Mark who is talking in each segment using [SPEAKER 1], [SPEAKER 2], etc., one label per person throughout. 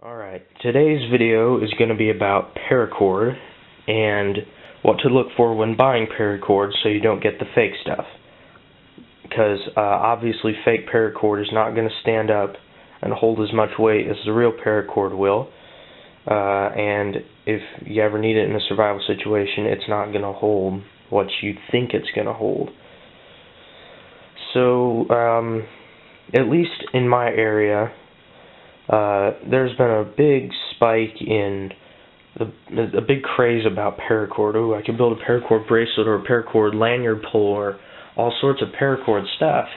[SPEAKER 1] Alright, today's video is going to be about paracord and what to look for when buying paracord so you don't get the fake stuff. Because obviously fake paracord is not going to stand up and hold as much weight as the real paracord will. And if you ever need it in a survival situation, it's not going to hold what you think it's going to hold. So, at least in my area, there's been a big spike in a big craze about paracord. Oh, I can build a paracord bracelet or a paracord lanyard pull or all sorts of paracord stuff.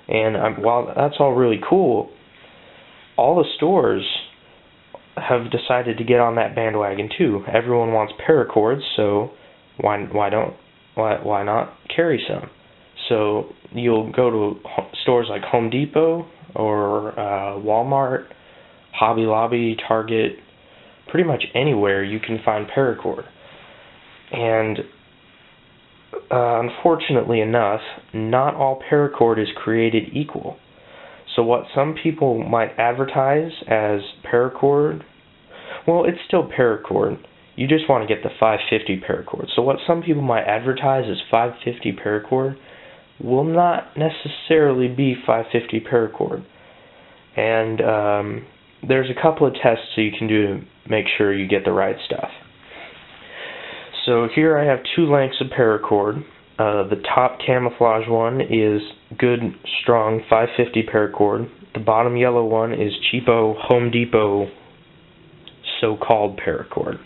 [SPEAKER 1] And while that's all really cool, all the stores have decided to get on that bandwagon too. Everyone wants paracords, so why not carry some? So you'll go to stores like Home Depot or Walmart, Hobby Lobby, Target, pretty much anywhere you can find paracord. And unfortunately enough, not all paracord is created equal. So what some people might advertise as paracord, well, it's still paracord. You just want to get the 550 paracord. So what some people might advertise as 550 paracord will not necessarily be 550 paracord. And there's a couple of tests that you can do to make sure you get the right stuff. So here I have two lengths of paracord. The top camouflage one is good, strong 550 paracord. The bottom yellow one is cheapo Home Depot so-called paracord.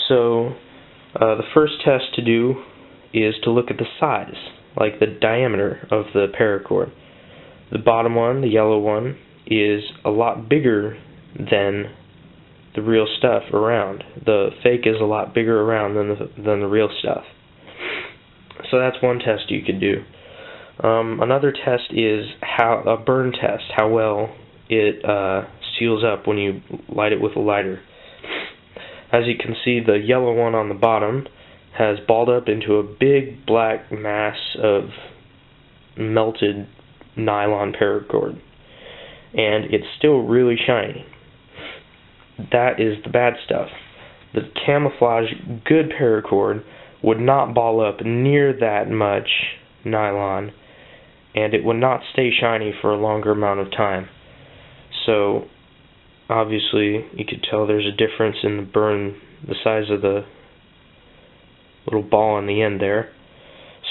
[SPEAKER 1] So the first test to do is to look at the size, like the diameter of the paracord. The bottom one, the yellow one, is a lot bigger than the real stuff around. The fake is a lot bigger around than the real stuff. So that's one test you could do. Another test is a burn test, how well it seals up when you light it with a lighter. As you can see, the yellow one on the bottom has balled up into a big black mass of melted nylon paracord, and it's still really shiny. That is the bad stuff. The camouflage good paracord would not ball up near that much nylon, and it would not stay shiny for a longer amount of time. So obviously you could tell there's a difference in the burn, the size of the little ball on the end there.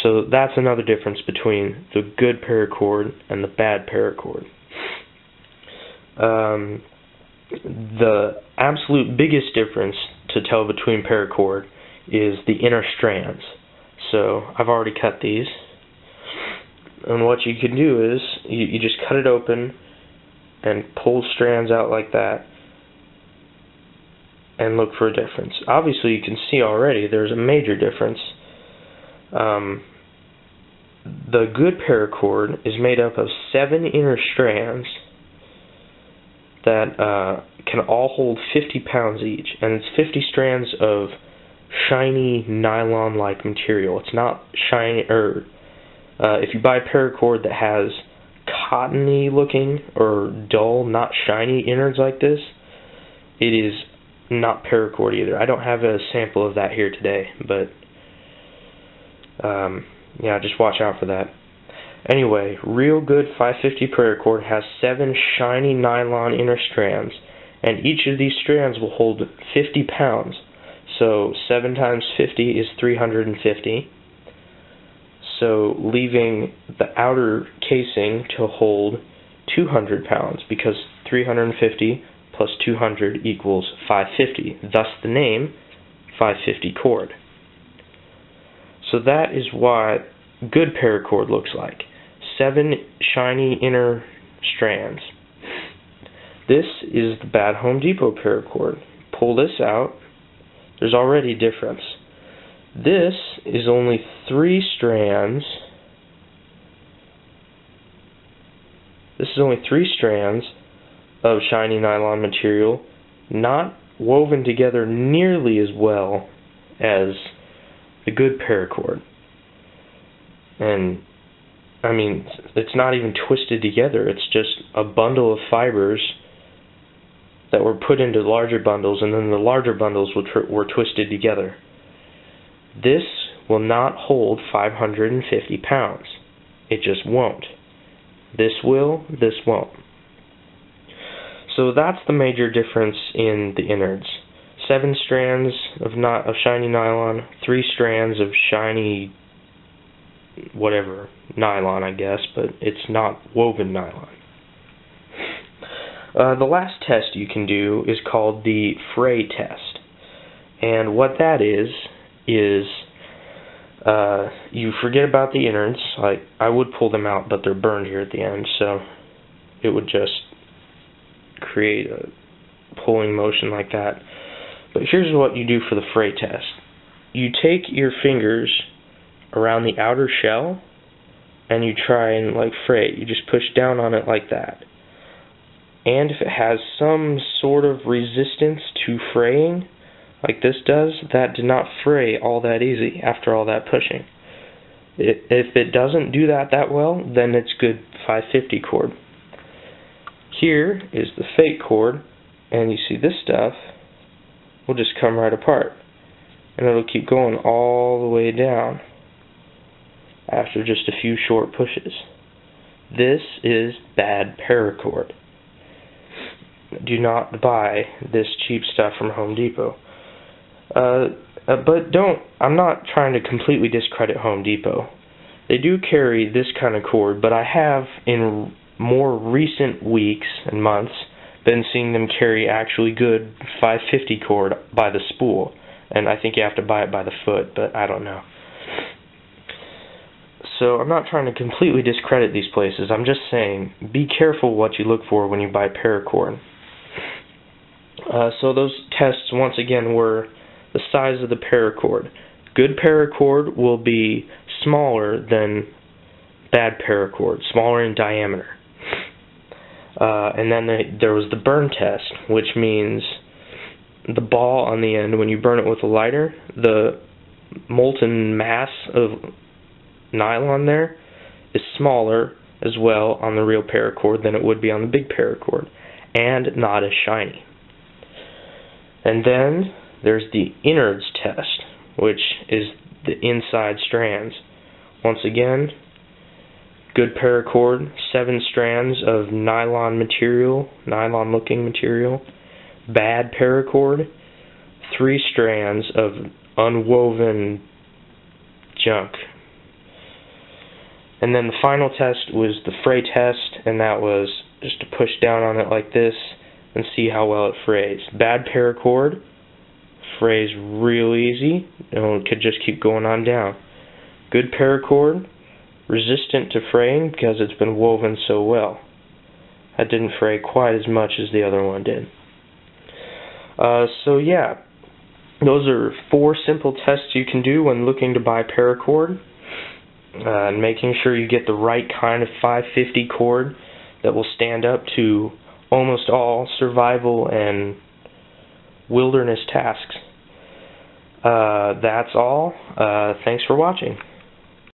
[SPEAKER 1] So that's another difference between the good paracord and the bad paracord. The absolute biggest difference to tell between paracord is the inner strands. So I've already cut these, and what you can do is you just cut it open and pull strands out like that and look for a difference. Obviously you can see already there's a major difference. The good paracord is made up of 7 inner strands that can all hold 50 pounds each, and it's 50 strands of shiny nylon-like material. It's not shiny, or if you buy paracord that has cottony looking or dull, not shiny innards like this, it is not paracord either. I don't have a sample of that here today, but yeah, just watch out for that. Anyway, real good 550 paracord has 7 shiny nylon inner strands, and each of these strands will hold 50 pounds. So 7 times 50 is 350. So leaving the outer casing to hold 200 pounds, because 350 plus 200 equals 550. Thus the name 550 cord. So that is what good paracord looks like. 7 shiny inner strands. This is the bad Home Depot paracord. Pull this out. There's already a difference. This is only 3 strands. This is only 3 strands of shiny nylon material, not woven together nearly as well as the good paracord. And I mean, it's not even twisted together. It's just a bundle of fibers that were put into larger bundles, and then the larger bundles were twisted together. This will not hold 550 pounds. It just won't. This will, this won't. So that's the major difference in the innards. 7 strands of shiny nylon, 3 strands of shiny whatever, nylon I guess, but it's not woven nylon. The last test you can do is called the fray test. And what that is you forget about the innards. I would pull them out, but they're burned here at the end, so it would just create a pulling motion like that. But here's what you do for the fray test. You take your fingers around the outer shell and you try and fray it. You just push down on it like that. And if it has some sort of resistance to fraying, like this does, that did not fray all that easy after all that pushing. If it doesn't do that well, then it's good 550 cord. Here is the fake cord, and you see this stuff will just come right apart. And it'll keep going all the way down after just a few short pushes. This is bad paracord. Do not buy this cheap stuff from Home Depot. But I'm not trying to completely discredit Home Depot. They do carry this kind of cord, but I have, in more recent weeks and months, been seeing them carry actually good 550 cord by the spool. And I think you have to buy it by the foot, but I don't know. So I'm not trying to completely discredit these places. I'm just saying, be careful what you look for when you buy paracord. So those tests, once again, were the size of the paracord. Good paracord will be smaller than bad paracord, smaller in diameter. And then there was the burn test, which means the ball on the end, when you burn it with a lighter, the molten mass of nylon there is smaller as well on the real paracord than it would be on the big paracord, and not as shiny. And then there's the innards test, which is the inside strands. Once again, good paracord, 7 strands of nylon material, nylon-looking material. Bad paracord, 3 strands of unwoven junk. And then the final test was the fray test, and that was just to push down on it like this and see how well it frays. Bad paracord frays real easy, and it could just keep going on down. Good paracord, resistant to fraying because it's been woven so well. That didn't fray quite as much as the other one did. So yeah, those are 4 simple tests you can do when looking to buy paracord. And making sure you get the right kind of 550 cord that will stand up to almost all survival and wilderness tasks. That's all. Thanks for watching.